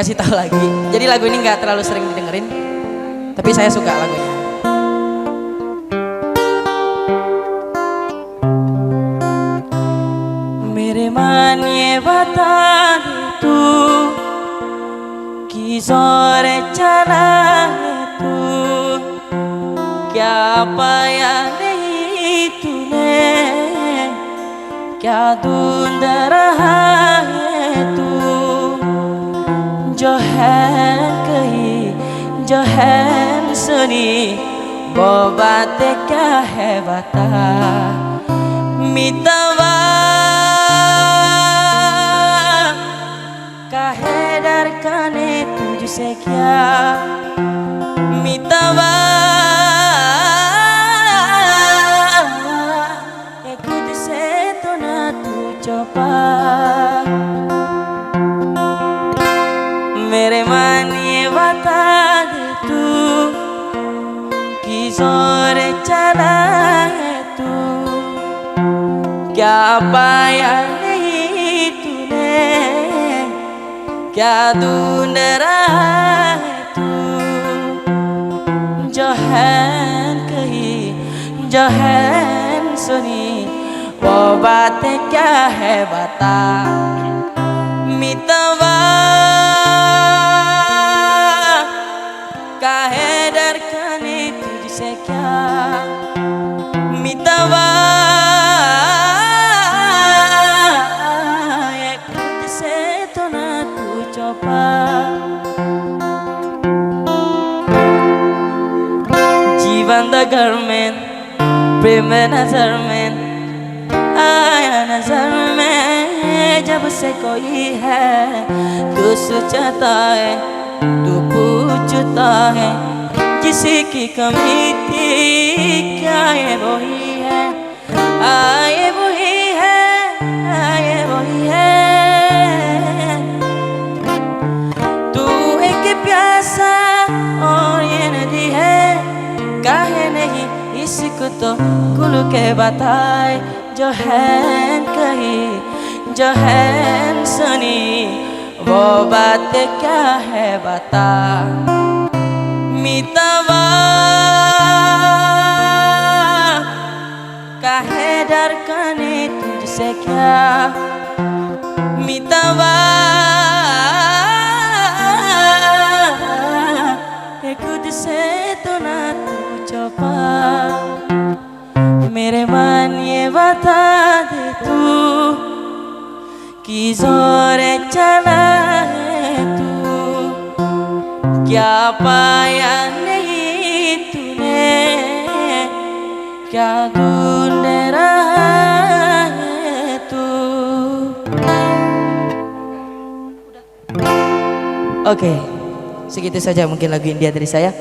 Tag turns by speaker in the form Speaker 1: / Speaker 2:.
Speaker 1: ngasih tahu lagi. Jadi lagu ini nggak terlalu sering didengerin, tapi saya suka lagunya. मेरे मन ये बता दे तू किस ओर चला है तू, क्या पाया नहीं तूने, क्या ढूंढ रहा है तू, जो है कही जो है सुनी वो बातें क्या है बता। मितवा काहे डरकाने तुझसे क्या, मितवा ये खुद से तो ना तू छुपा। मेरे मन ये बता दे तू किस ओर चला है तू, क्या पाया नहीं तूने, क्या ढूंढ रहा है तू, जो है कही जो है सुनी वो बातें क्या है बता। मितवा काहे डरकाने तुझसे क्या, मितवा ये खुद से तो ना तू छुपा। जीवन घर में प्रेम नजर में आया नजर में, जब से कोई है तू सोचता है तू पूछता है किसी की कमी थी क्या, ये वही है आए वही है आए वही है। तू एक प्यासा और ये नदी है, काहे नहीं इसको तो खुल के बताए, जो है कही जो है सुनी वो बात क्या है बता। मितवा काहे डरकाने तुझसे क्या, मितवा ये खुद से तो ना तू छुपा। मेरे मन ये बता दे तू किस ओर चला है तू, क्या पाया नहीं तूने, क्या ढूंढ रहा है तू। Oke, segitu saja mungkin lagu India dari saya.